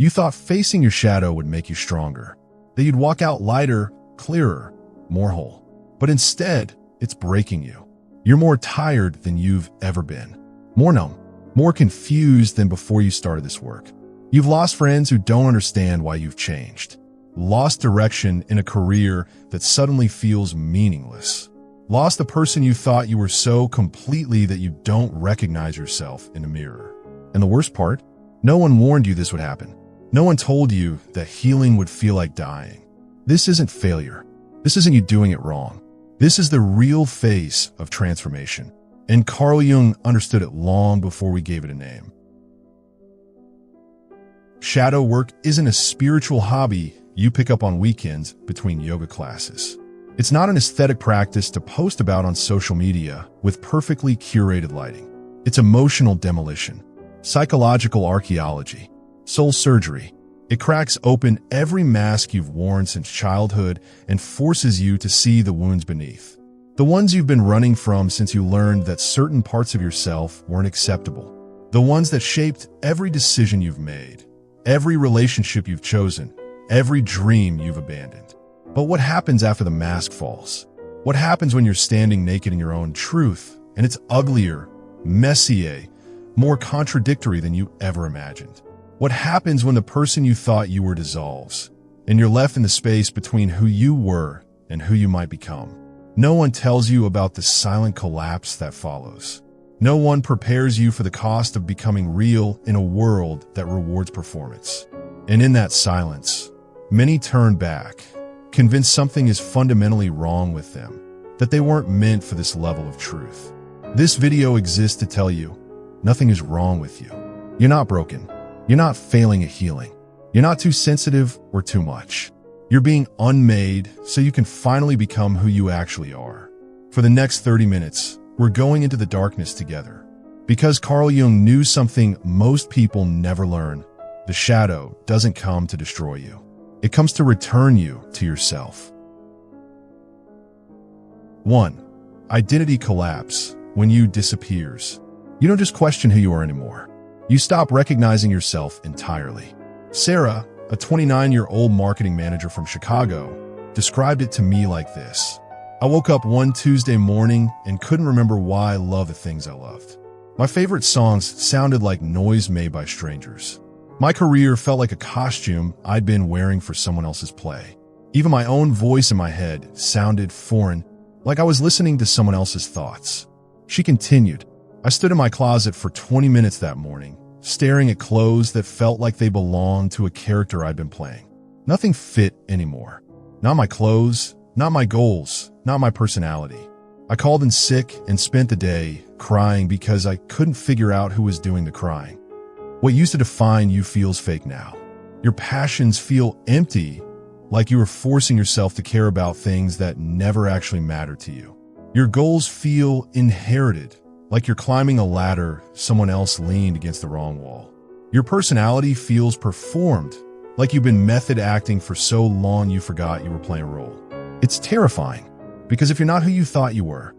You thought facing your shadow would make you stronger, that you'd walk out lighter, clearer, more whole. But instead, it's breaking you. You're more tired than you've ever been, more numb, more confused than before you started this work. You've lost friends who don't understand why you've changed, lost direction in a career that suddenly feels meaningless, lost the person you thought you were so completely that you don't recognize yourself in the mirror. And the worst part? No one warned you this would happen. No one told you that healing would feel like dying. This isn't failure. This isn't you doing it wrong. This is the real face of transformation. And Carl Jung understood it long before we gave it a name. Shadow work isn't a spiritual hobby you pick up on weekends between yoga classes. It's not an aesthetic practice to post about on social media with perfectly curated lighting. It's emotional demolition, psychological archaeology, soul surgery. It cracks open every mask you've worn since childhood and forces you to see the wounds beneath. The ones you've been running from since you learned that certain parts of yourself weren't acceptable. The ones that shaped every decision you've made, every relationship you've chosen, every dream you've abandoned. But what happens after the mask falls? What happens when you're standing naked in your own truth, and it's uglier, messier, more contradictory than you ever imagined? What happens when the person you thought you were dissolves, and you're left in the space between who you were and who you might become? No one tells you about the silent collapse that follows. No one prepares you for the cost of becoming real in a world that rewards performance. And in that silence, many turn back, convinced something is fundamentally wrong with them, that they weren't meant for this level of truth. This video exists to tell you, nothing is wrong with you. You're not broken. You're not failing at healing. You're not too sensitive or too much. You're being unmade so you can finally become who you actually are. For the next 30 minutes, we're going into the darkness together. Because Carl Jung knew something most people never learn. The shadow doesn't come to destroy you. It comes to return you to yourself. 1. Identity collapse. When you disappears, you don't just question who you are anymore. You stop recognizing yourself entirely. Sarah, a 29-year-old marketing manager from Chicago, described it to me like this. I woke up one Tuesday morning and couldn't remember why I loved the things I loved. My favorite songs sounded like noise made by strangers. My career felt like a costume I'd been wearing for someone else's play. Even my own voice in my head sounded foreign, like I was listening to someone else's thoughts. She continued, I stood in my closet for 20 minutes that morning, staring at clothes that felt like they belonged to a character I'd been playing. Nothing fit anymore. Not my clothes, not my goals, not my personality. I called in sick and spent the day crying because I couldn't figure out who was doing the crying. What used to define you feels fake now. Your passions feel empty, like you were forcing yourself to care about things that never actually mattered to you. Your goals feel inherited, like you're climbing a ladder someone else leaned against the wrong wall. Your personality feels performed, like you've been method acting for so long you forgot you were playing a role. It's terrifying, because if you're not who you thought you were,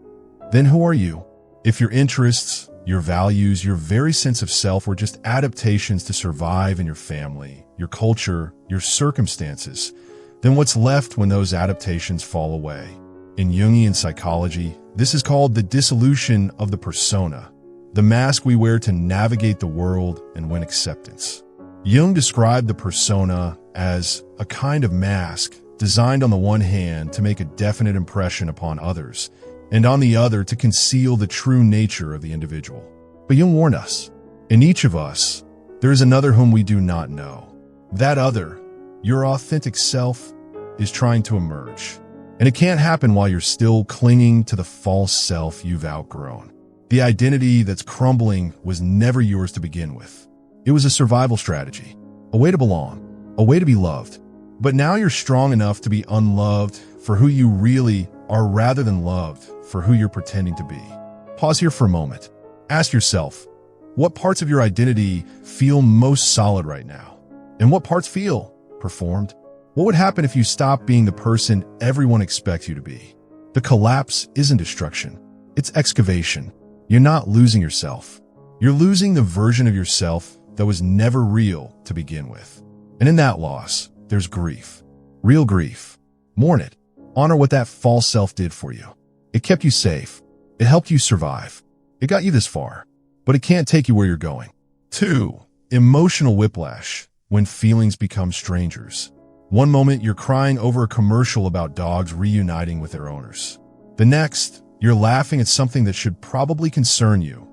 then who are you? If your interests, your values, your very sense of self were just adaptations to survive in your family, your culture, your circumstances, then what's left when those adaptations fall away? In Jungian psychology, this is called the dissolution of the persona, the mask we wear to navigate the world and win acceptance. Jung described the persona as a kind of mask designed on the one hand to make a definite impression upon others, and on the other to conceal the true nature of the individual. But Jung warned us, in each of us, there is another whom we do not know. That other, your authentic self, is trying to emerge. And it can't happen while you're still clinging to the false self you've outgrown. The identity that's crumbling was never yours to begin with. It was a survival strategy, a way to belong, a way to be loved. But now you're strong enough to be unloved for who you really are rather than loved for who you're pretending to be. Pause here for a moment. Ask yourself, what parts of your identity feel most solid right now? And what parts feel performed? What would happen if you stopped being the person everyone expects you to be? The collapse isn't destruction. It's excavation. You're not losing yourself. You're losing the version of yourself that was never real to begin with. And in that loss, there's grief. Real grief. Mourn it. Honor what that false self did for you. It kept you safe. It helped you survive. It got you this far. But it can't take you where you're going. 2. Emotional whiplash. When feelings become strangers. One moment, you're crying over a commercial about dogs reuniting with their owners. The next, you're laughing at something that should probably concern you,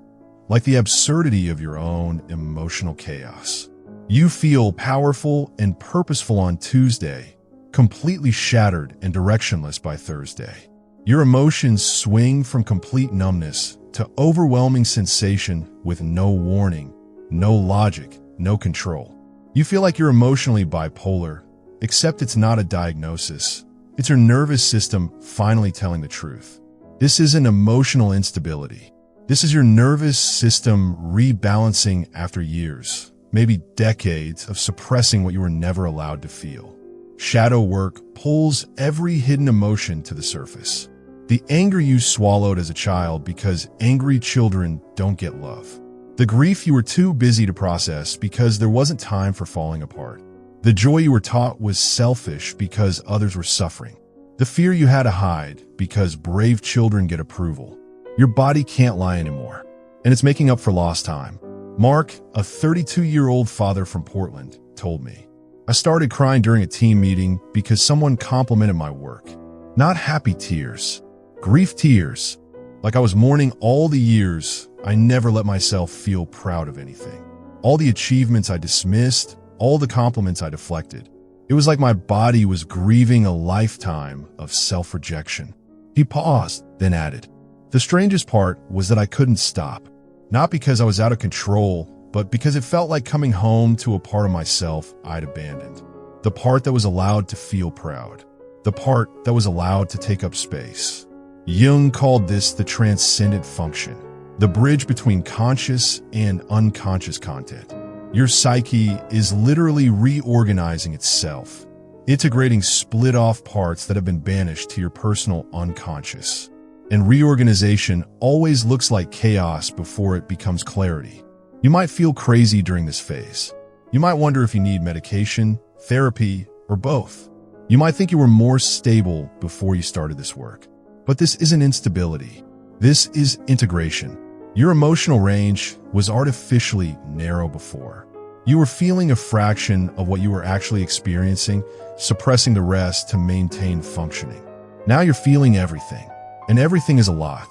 like the absurdity of your own emotional chaos. You feel powerful and purposeful on Tuesday, completely shattered and directionless by Thursday. Your emotions swing from complete numbness to overwhelming sensation with no warning, no logic, no control. You feel like you're emotionally bipolar, except it's not a diagnosis. It's your nervous system finally telling the truth. This isn't emotional instability. This is your nervous system rebalancing after years, maybe decades of suppressing what you were never allowed to feel. Shadow work pulls every hidden emotion to the surface. The anger you swallowed as a child because angry children don't get love. The grief you were too busy to process because there wasn't time for falling apart. The joy you were taught was selfish because others were suffering. The fear you had to hide because brave children get approval. Your body can't lie anymore, and it's making up for lost time. Mark, a 32-year-old father from Portland, told me, I started crying during a team meeting because someone complimented my work. Not happy tears, grief tears. Like I was mourning all the years I never let myself feel proud of anything. All the achievements I dismissed, all the compliments I deflected. It was like my body was grieving a lifetime of self-rejection. He paused, then added, the strangest part was that I couldn't stop. Not because I was out of control, but because it felt like coming home to a part of myself I'd abandoned. The part that was allowed to feel proud. The part that was allowed to take up space. Jung called this the transcendent function, the bridge between conscious and unconscious content. Your psyche is literally reorganizing itself, integrating split-off parts that have been banished to your personal unconscious. And reorganization always looks like chaos before it becomes clarity. You might feel crazy during this phase. You might wonder if you need medication, therapy, or both. You might think you were more stable before you started this work. But this isn't instability. This is integration. Your emotional range was artificially narrow before. You were feeling a fraction of what you were actually experiencing, suppressing the rest to maintain functioning. Now you're feeling everything, and everything is a lot.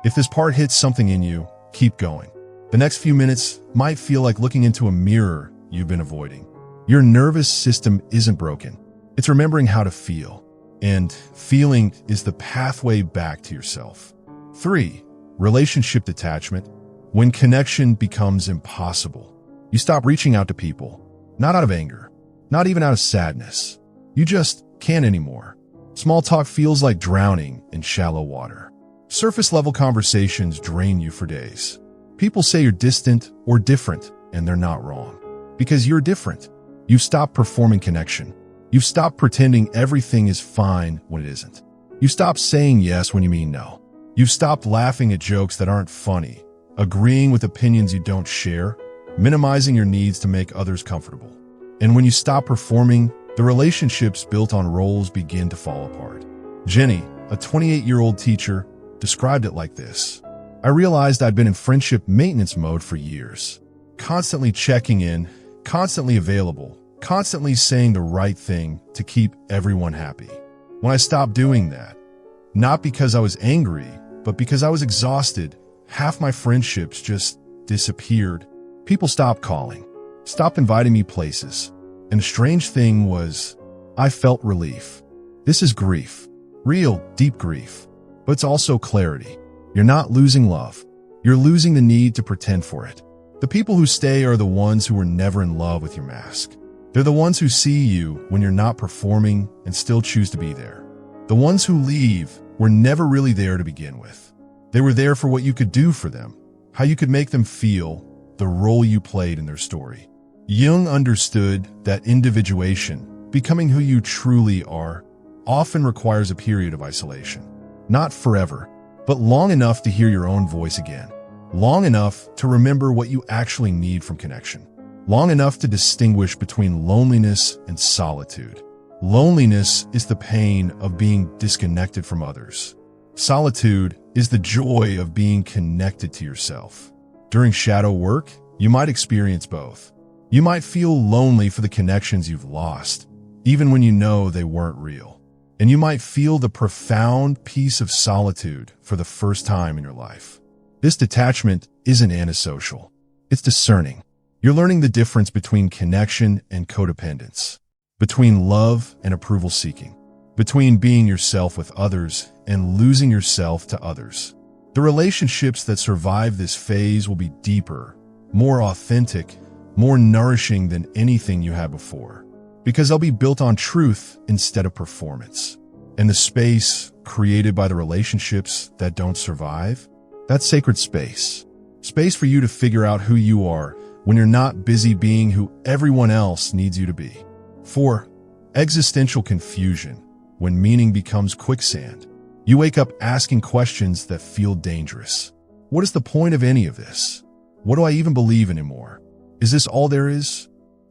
If this part hits something in you, keep going. The next few minutes might feel like looking into a mirror you've been avoiding. Your nervous system isn't broken. It's remembering how to feel. And feeling is the pathway back to yourself. 3. Relationship detachment. When connection becomes impossible, you stop reaching out to people, not out of anger, not even out of sadness. You just can't anymore. Small talk feels like drowning in shallow water. Surface-level conversations drain you for days. People say you're distant or different, and they're not wrong. Because you're different. You've stopped performing connection. You've stopped pretending everything is fine when it isn't. You stopped saying yes when you mean no. You've stopped laughing at jokes that aren't funny, agreeing with opinions you don't share, minimizing your needs to make others comfortable. And when you stop performing, the relationships built on roles begin to fall apart. Jenny, a 28-year-old teacher, described it like this. I realized I'd been in friendship maintenance mode for years, constantly checking in, constantly available, constantly saying the right thing to keep everyone happy. When I stopped doing that, not because I was angry, but because I was exhausted, half my friendships just disappeared. People stopped calling, stopped inviting me places. And the strange thing was, I felt relief. This is grief. Real, deep grief. But it's also clarity. You're not losing love. You're losing the need to pretend for it. The people who stay are the ones who were never in love with your mask. They're the ones who see you when you're not performing and still choose to be there. The ones who leave were never really there to begin with. They were there for what you could do for them, how you could make them feel, the role you played in their story. Jung understood that individuation, becoming who you truly are, often requires a period of isolation. Not forever, but long enough to hear your own voice again. Long enough to remember what you actually need from connection. long enough to distinguish between loneliness and solitude. Loneliness is the pain of being disconnected from others. Solitude is the joy of being connected to yourself. During shadow work, you might experience both. You might feel lonely for the connections you've lost, even when you know they weren't real. And you might feel the profound peace of solitude for the first time in your life. This detachment isn't antisocial. It's discerning. You're learning the difference between connection and codependence, between love and approval seeking, between being yourself with others and losing yourself to others. The relationships that survive this phase will be deeper, more authentic, more nourishing than anything you had before, because they'll be built on truth instead of performance. And the space created by the relationships that don't survive, that's sacred space. Space for you to figure out who you are when you're not busy being who everyone else needs you to be. 4. Existential confusion, when meaning becomes quicksand. You wake up asking questions that feel dangerous. What is the point of any of this? What do I even believe anymore? Is this all there is?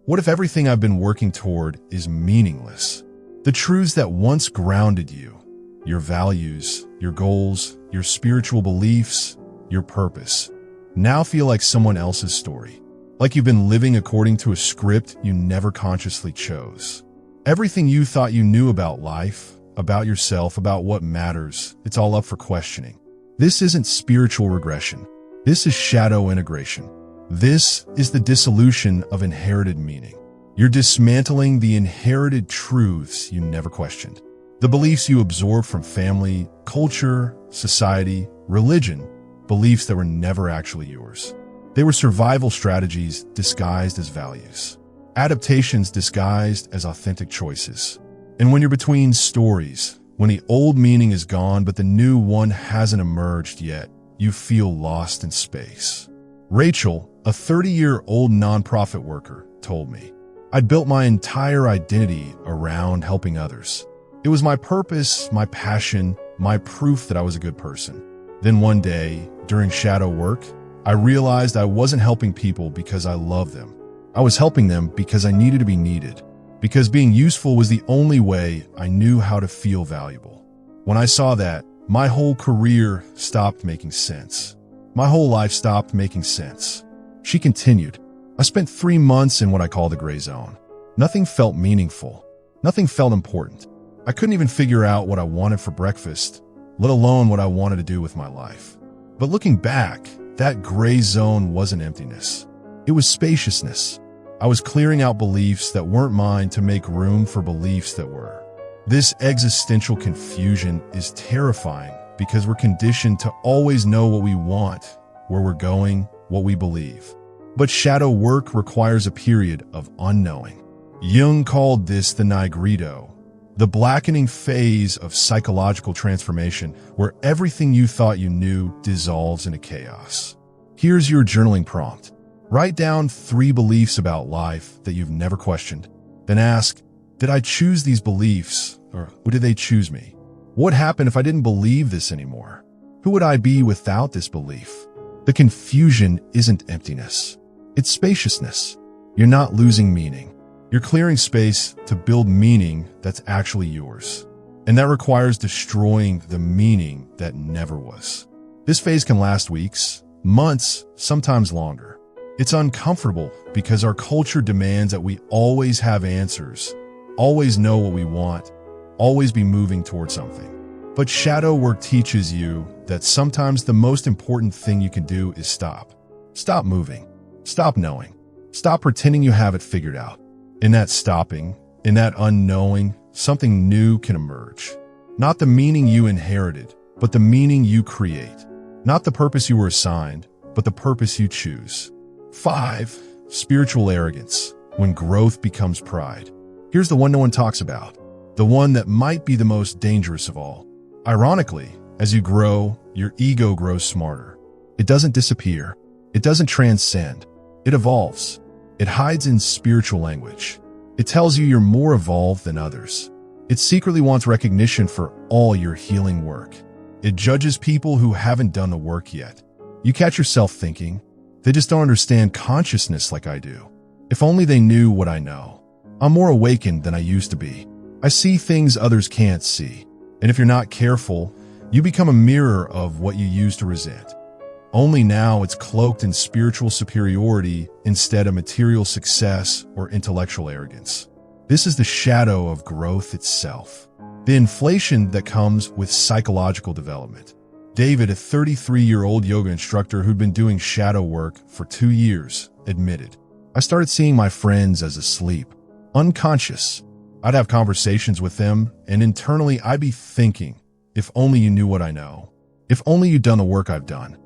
What if everything I've been working toward is meaningless? The truths that once grounded you, your values, your goals, your spiritual beliefs, your purpose, now feel like someone else's story. Like you've been living according to a script you never consciously chose. Everything you thought you knew about life, about yourself, about what matters, it's all up for questioning. This isn't spiritual regression. This is shadow integration. This is the dissolution of inherited meaning. You're dismantling the inherited truths you never questioned. The beliefs you absorbed from family, culture, society, religion, beliefs that were never actually yours. They were survival strategies disguised as values. Adaptations disguised as authentic choices. And when you're between stories, when the old meaning is gone but the new one hasn't emerged yet, you feel lost in space. Rachel, a 30-year-old nonprofit worker, told me, "I'd built my entire identity around helping others. It was my purpose, my passion, my proof that I was a good person. Then one day, during shadow work, I realized I wasn't helping people because I loved them. I was helping them because I needed to be needed, because being useful was the only way I knew how to feel valuable. When I saw that, my whole career stopped making sense. My whole life stopped making sense." She continued, "I spent 3 months in what I call the gray zone. Nothing felt meaningful. Nothing felt important. I couldn't even figure out what I wanted for breakfast, let alone what I wanted to do with my life. But looking back, that gray zone wasn't emptiness. It was spaciousness. I was clearing out beliefs that weren't mine to make room for beliefs that were." This existential confusion is terrifying because we're conditioned to always know what we want, where we're going, what we believe. But shadow work requires a period of unknowing. Jung called this the nigredo, the blackening phase of psychological transformation where everything you thought you knew dissolves into chaos. Here's your journaling prompt. Write down 3 beliefs about life that you've never questioned. Then ask, did I choose these beliefs, or did they choose me? What happened if I didn't believe this anymore? Who would I be without this belief? The confusion isn't emptiness. It's spaciousness. You're not losing meaning. You're clearing space to build meaning that's actually yours. And that requires destroying the meaning that never was. This phase can last weeks, months, sometimes longer. It's uncomfortable because our culture demands that we always have answers, always know what we want, always be moving toward something. But shadow work teaches you that sometimes the most important thing you can do is stop. Stop moving. Stop knowing. Stop pretending you have it figured out. In that stopping, in that unknowing, something new can emerge. Not the meaning you inherited, but the meaning you create. Not the purpose you were assigned, but the purpose you choose. 5. Spiritual arrogance, when growth becomes pride. Here's the one no one talks about. The one that might be the most dangerous of all. Ironically, as you grow, your ego grows smarter. It doesn't disappear. It doesn't transcend. It evolves. It hides in spiritual language. It tells you you're more evolved than others. It secretly wants recognition for all your healing work. It judges people who haven't done the work yet. You catch yourself thinking, they just don't understand consciousness like I do. If only they knew what I know. I'm more awakened than I used to be. I see things others can't see. And if you're not careful, you become a mirror of what you used to resent. Only now it's cloaked in spiritual superiority instead of material success or intellectual arrogance. This is the shadow of growth itself. The inflation that comes with psychological development. David, a 33-year-old yoga instructor who'd been doing shadow work for 2 years, admitted, "I started seeing my friends as asleep, unconscious. I'd have conversations with them, and internally I'd be thinking, if only you knew what I know. If only you'd done the work I've done.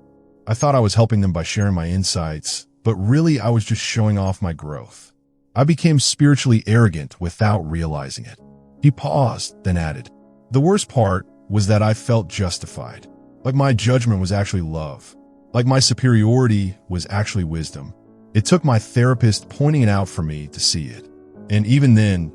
I thought I was helping them by sharing my insights, but really I was just showing off my growth. I became spiritually arrogant without realizing it." He paused, then added, "The worst part was that I felt justified, like my judgment was actually love, like my superiority was actually wisdom. It took my therapist pointing it out for me to see it. And even then,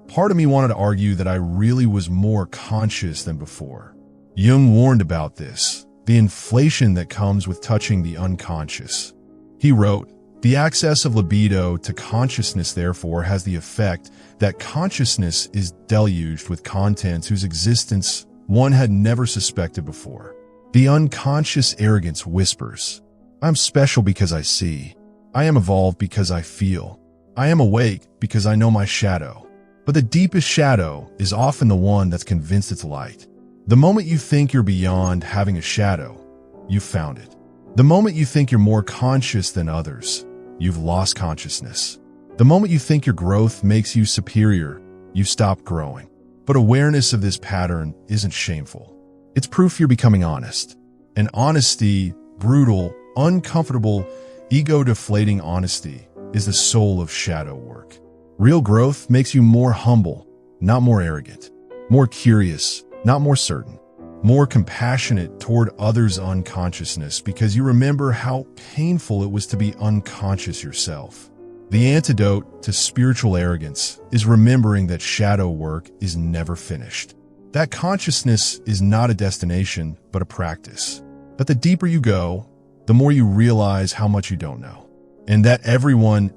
part of me wanted to argue that I really was more conscious than before." Jung warned about this, the inflation that comes with touching the unconscious. He wrote, "The access of libido to consciousness therefore has the effect that consciousness is deluged with contents whose existence one had never suspected before. The unconscious arrogance whispers, 'I'm special because I see. I am evolved because I feel. I am awake because I know my shadow.' But the deepest shadow is often the one that's convinced it's light. The moment you think you're beyond having a shadow, you've found it. The moment you think you're more conscious than others, you've lost consciousness. The moment you think your growth makes you superior, you've stopped growing. But awareness of this pattern isn't shameful. It's proof you're becoming honest. And honesty, brutal, uncomfortable, ego-deflating honesty, is the soul of shadow work. Real growth makes you more humble, not more arrogant. More curious, not more certain. More compassionate toward others' unconsciousness because you remember how painful it was to be unconscious yourself. The antidote to spiritual arrogance is remembering that shadow work is never finished. That consciousness is not a destination, but a practice. That the deeper you go, the more you realize how much you don't know. And that everyone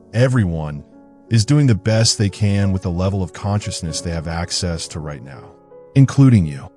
is doing the best they can with the level of consciousness they have access to right now, including you.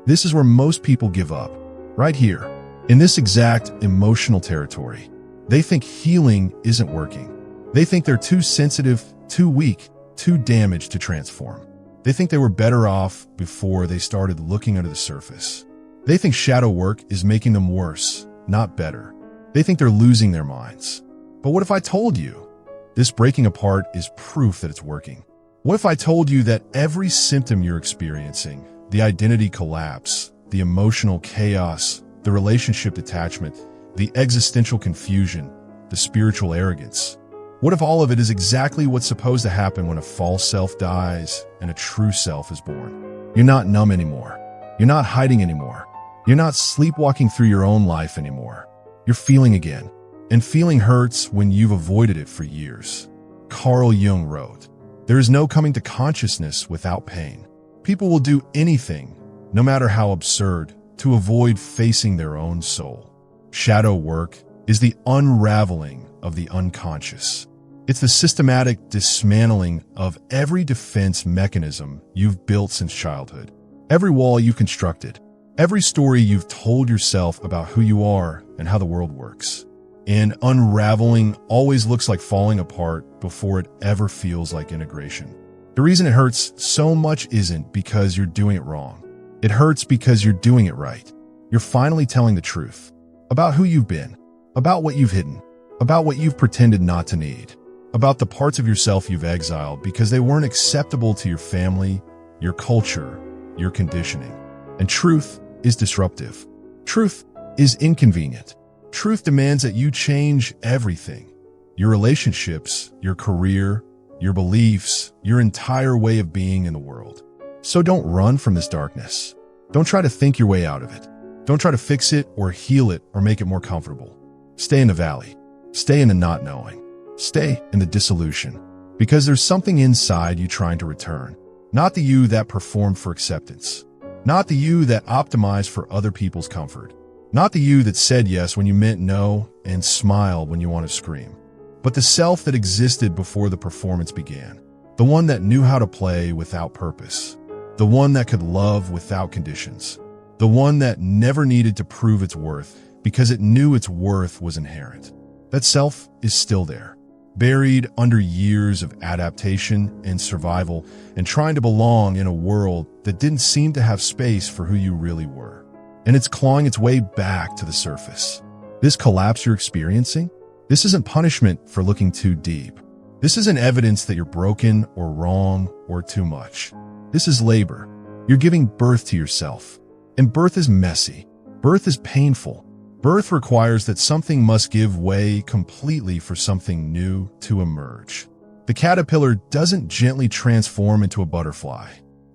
This is where most people give up, right here, in this exact emotional territory. They think healing isn't working. They think they're too sensitive, too weak, too damaged to transform. They think they were better off before they started looking under the surface. They think shadow work is making them worse, not better. They think they're losing their minds. But what if I told you this breaking apart is proof that it's working? What if I told you that every symptom you're experiencing, the identity collapse, the emotional chaos, the relationship detachment, the existential confusion, the spiritual arrogance, what if all of it is exactly what's supposed to happen when a false self dies and a true self is born? You're not numb anymore. You're not hiding anymore. You're not sleepwalking through your own life anymore. You're feeling again. And feeling hurts when you've avoided it for years. Carl Jung wrote, "There is no coming to consciousness without pain." People will do anything, no matter how absurd, to avoid facing their own soul. Shadow work is the unraveling of the unconscious. It's the systematic dismantling of every defense mechanism you've built since childhood. Every wall you've constructed. Every story you've told yourself about who you are and how the world works. And unraveling always looks like falling apart before it ever feels like integration. The reason it hurts so much isn't because you're doing it wrong. It hurts because you're doing it right. You're finally telling the truth about who you've been, about what you've hidden, about what you've pretended not to need, about the parts of yourself you've exiled because they weren't acceptable to your family, your culture, your conditioning. And truth is disruptive. Truth is inconvenient. Truth demands that you change everything. Your relationships, your career, your beliefs, your entire way of being in the world. So don't run from this darkness. Don't try to think your way out of it. Don't try to fix it or heal it or make it more comfortable. Stay in the valley. Stay in the not knowing. Stay in the dissolution. Because there's something inside you trying to return. Not the you that performed for acceptance. Not the you that optimized for other people's comfort. Not the you that said yes when you meant no and smile when you want to scream. But the self that existed before the performance began, the one that knew how to play without purpose, the one that could love without conditions, the one that never needed to prove its worth because it knew its worth was inherent. That self is still there, buried under years of adaptation and survival and trying to belong in a world that didn't seem to have space for who you really were. And it's clawing its way back to the surface. This collapse you're experiencing, this isn't punishment for looking too deep. This isn't evidence that you're broken or wrong or too much. This is labor. You're giving birth to yourself. And birth is messy. Birth is painful. Birth requires that something must give way completely for something new to emerge. The caterpillar doesn't gently transform into a butterfly.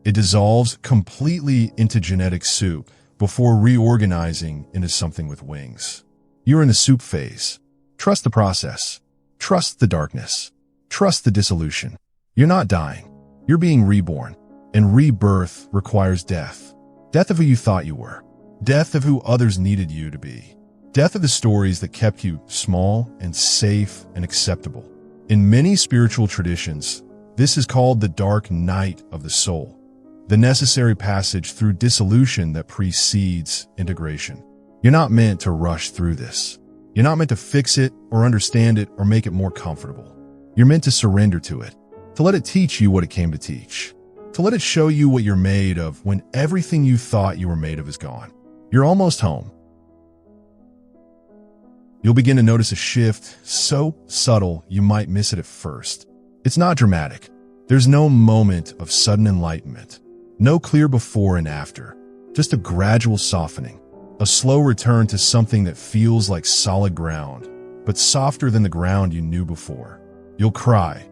It dissolves completely into genetic soup before reorganizing into something with wings. You're in the soup phase. Trust the process. Trust the darkness. Trust the dissolution. You're not dying. You're being reborn. And rebirth requires death. Death of who you thought you were. Death of who others needed you to be. Death of the stories that kept you small and safe and acceptable. In many spiritual traditions, this is called the dark night of the soul, the necessary passage through dissolution that precedes integration. You're not meant to rush through this. You're not meant to fix it or understand it or make it more comfortable. You're meant to surrender to it, to let it teach you what it came to teach, to let it show you what you're made of when everything you thought you were made of is gone. You're almost home. You'll begin to notice a shift so subtle you might miss it at first. It's not dramatic. There's no moment of sudden enlightenment, no clear before and after, just a gradual softening, a slow return to something that feels like solid ground, but softer than the ground you knew before. You'll cry,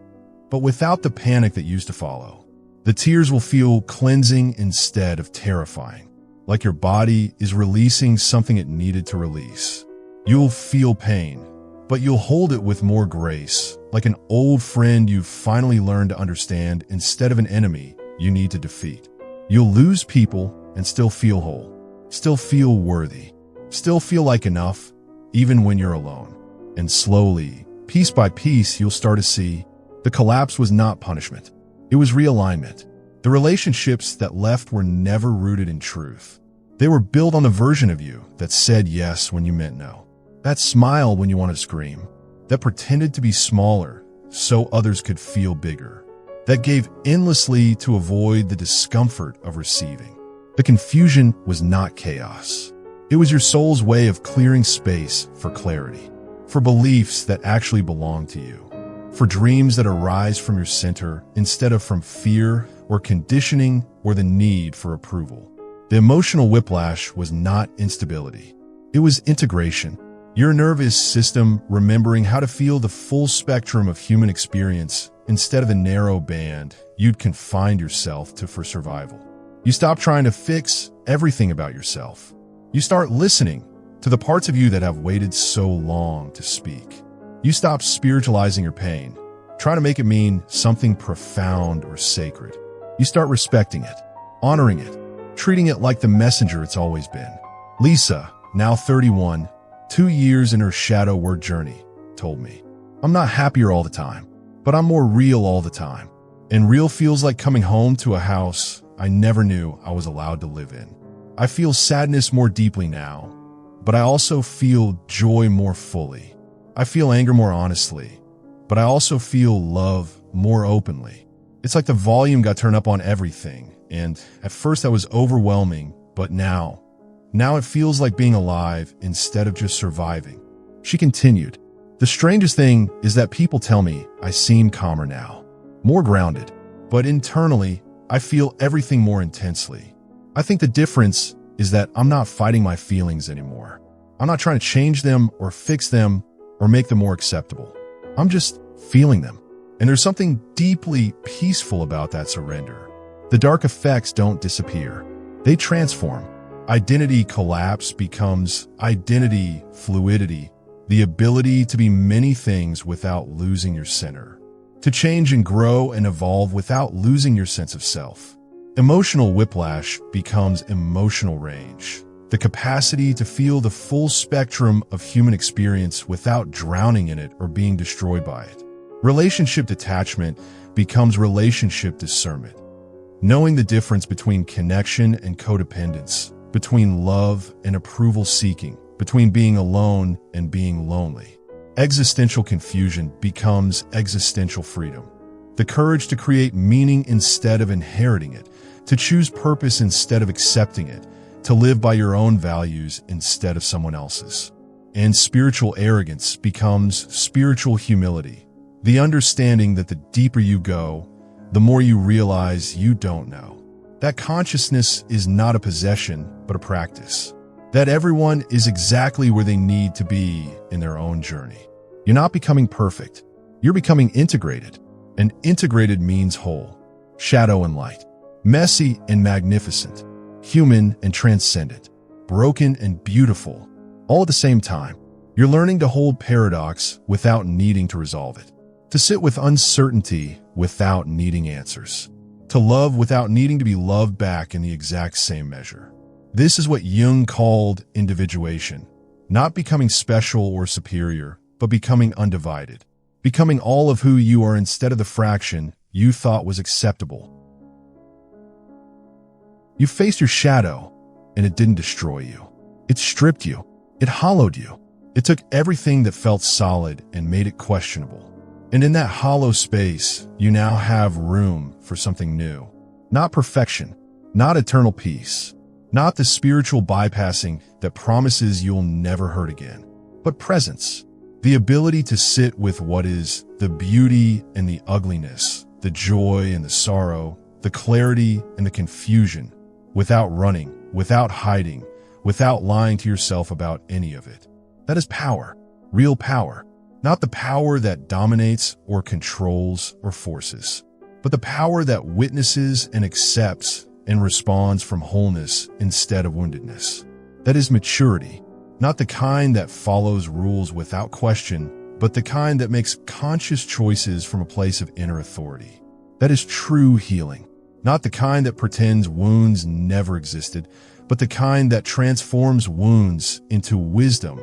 but without the panic that used to follow. The tears will feel cleansing instead of terrifying, like your body is releasing something it needed to release. You'll feel pain, but you'll hold it with more grace, like an old friend you've finally learned to understand instead of an enemy you need to defeat. You'll lose people and still feel whole, still feel worthy, still feel like enough, even when you're alone. And slowly, piece by piece, you'll start to see the collapse was not punishment. It was realignment. The relationships that left were never rooted in truth. They were built on the version of you that said yes when you meant no. That smile when you wanted to scream. That pretended to be smaller so others could feel bigger. That gave endlessly to avoid the discomfort of receiving. The confusion was not chaos. It was your soul's way of clearing space for clarity, for beliefs that actually belong to you, for dreams that arise from your center instead of from fear or conditioning or the need for approval. The emotional whiplash was not instability. It was integration. Your nervous system remembering how to feel the full spectrum of human experience instead of the narrow band you'd confined yourself to for survival. You stop trying to fix everything about yourself. You start listening to the parts of you that have waited so long to speak. You stop spiritualizing your pain, trying to make it mean something profound or sacred. You start respecting it, honoring it, treating it like the messenger it's always been. Lisa, now 31, 2 years in her shadow work journey, told me, "I'm not happier all the time, but I'm more real all the time. And real feels like coming home to a house I never knew I was allowed to live in. I feel sadness more deeply now, but I also feel joy more fully. I feel anger more honestly, but I also feel love more openly. It's like the volume got turned up on everything, and at first that was overwhelming, but now it feels like being alive instead of just surviving." She continued, "The strangest thing is that people tell me I seem calmer now, more grounded, but internally, I feel everything more intensely. I think the difference is that I'm not fighting my feelings anymore. I'm not trying to change them or fix them or make them more acceptable. I'm just feeling them. And there's something deeply peaceful about that surrender. The dark effects don't disappear. They transform. Identity collapse becomes identity fluidity, the ability to be many things without losing your center, to change and grow and evolve without losing your sense of self. Emotional whiplash becomes emotional range, the capacity to feel the full spectrum of human experience without drowning in it or being destroyed by it. Relationship detachment becomes relationship discernment, knowing the difference between connection and codependence, between love and approval seeking, between being alone and being lonely. Existential confusion becomes existential freedom. The courage to create meaning instead of inheriting it, to choose purpose instead of accepting it, to live by your own values instead of someone else's. And spiritual arrogance becomes spiritual humility, the understanding that the deeper you go, the more you realize you don't know. That consciousness is not a possession, but a practice. That everyone is exactly where they need to be in their own journey. You're not becoming perfect. You're becoming integrated. And integrated means whole, shadow and light, messy and magnificent, human and transcendent, broken and beautiful, all at the same time. You're learning to hold paradox without needing to resolve it, to sit with uncertainty without needing answers, to love without needing to be loved back in the exact same measure. This is what Jung called individuation, not becoming special or superior, but becoming undivided, becoming all of who you are instead of the fraction you thought was acceptable. You faced your shadow, and it didn't destroy you. It stripped you. It hollowed you. It took everything that felt solid and made it questionable. And in that hollow space, you now have room for something new. Not perfection, not eternal peace, not the spiritual bypassing that promises you'll never hurt again, but presence. The ability to sit with what is, the beauty and the ugliness, the joy and the sorrow, the clarity and the confusion, without running, without hiding, without lying to yourself about any of it. That is power, real power, not the power that dominates or controls or forces, but the power that witnesses and accepts and responds from wholeness instead of woundedness. That is maturity, not the kind that follows rules without question, but the kind that makes conscious choices from a place of inner authority. That is true healing, not the kind that pretends wounds never existed, but the kind that transforms wounds into wisdom,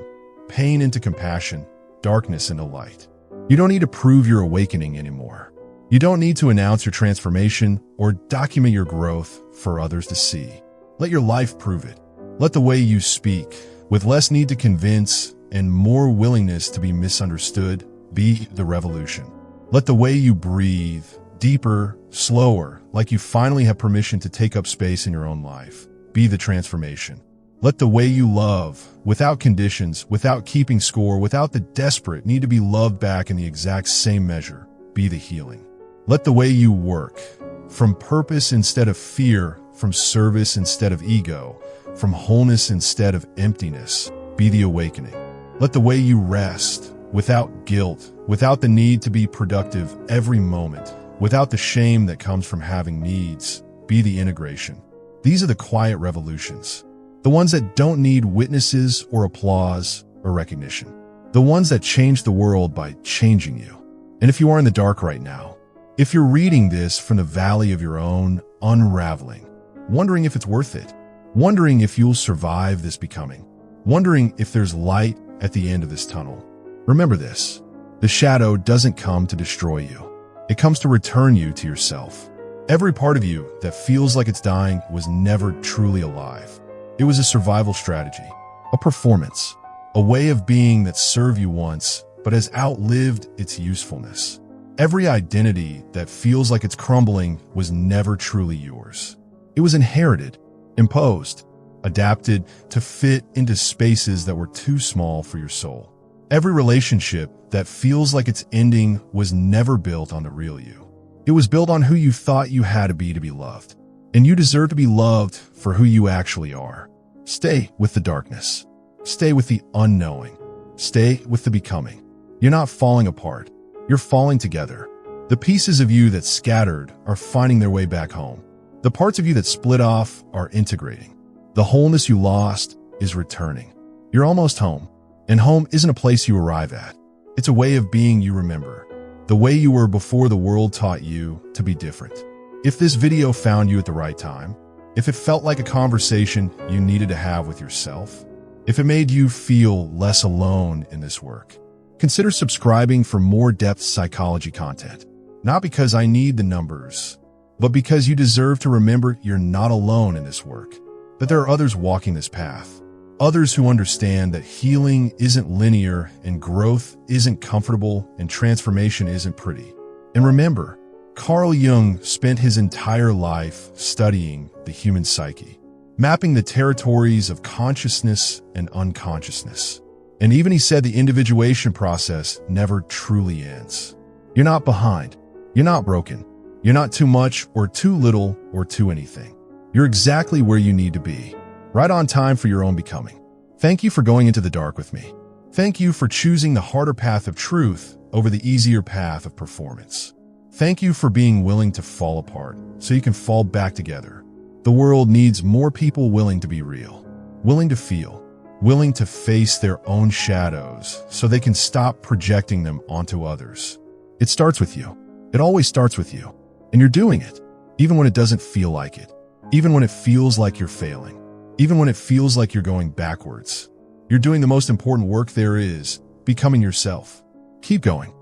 pain into compassion, darkness into light. You don't need to prove your awakening anymore. You don't need to announce your transformation or document your growth for others to see. Let your life prove it. Let the way you speak, with less need to convince and more willingness to be misunderstood, be the revolution. Let the way you breathe, deeper, slower, like you finally have permission to take up space in your own life, be the transformation. Let the way you love, without conditions, without keeping score, without the desperate need to be loved back in the exact same measure, be the healing. Let the way you work, from purpose instead of fear, from service instead of ego, from wholeness instead of emptiness, be the awakening. Let the way you rest, without guilt, without the need to be productive every moment, without the shame that comes from having needs, be the integration. These are the quiet revolutions. The ones that don't need witnesses or applause or recognition. The ones that change the world by changing you. And if you are in the dark right now, if you're reading this from the valley of your own unraveling, wondering if it's worth it, wondering if you'll survive this becoming, wondering if there's light at the end of this tunnel, remember this: the shadow doesn't come to destroy you. It comes to return you to yourself. Every part of you that feels like it's dying was never truly alive. It was a survival strategy, a performance, a way of being that served you once but has outlived its usefulness. Every identity that feels like it's crumbling was never truly yours. It was inherited, imposed, adapted to fit into spaces that were too small for your soul. Every relationship that feels like it's ending was never built on the real you. It was built on who you thought you had to be loved. And you deserve to be loved for who you actually are. Stay with the darkness. Stay with the unknowing. Stay with the becoming. You're not falling apart. You're falling together. The pieces of you that scattered are finding their way back home. The parts of you that split off are integrating. The wholeness you lost is returning. You're almost home. And home isn't a place you arrive at. It's a way of being you remember. The way you were before the world taught you to be different. If this video found you at the right time, if it felt like a conversation you needed to have with yourself, if it made you feel less alone in this work, consider subscribing for more depth psychology content. Not because I need the numbers, but because you deserve to remember you're not alone in this work, that there are others walking this path, others who understand that healing isn't linear and growth isn't comfortable and transformation isn't pretty. And remember, Carl Jung spent his entire life studying the human psyche, mapping the territories of consciousness and unconsciousness. And even he said the individuation process never truly ends. You're not behind. You're not broken. You're not too much or too little or too anything. You're exactly where you need to be, right on time for your own becoming. Thank you for going into the dark with me. Thank you for choosing the harder path of truth over the easier path of performance. Thank you for being willing to fall apart so you can fall back together. The world needs more people willing to be real, willing to feel, willing to face their own shadows so they can stop projecting them onto others. It starts with you. It always starts with you. And you're doing it, even when it doesn't feel like it, even when it feels like you're failing, even when it feels like you're going backwards. You're doing the most important work there is, becoming yourself. Keep going.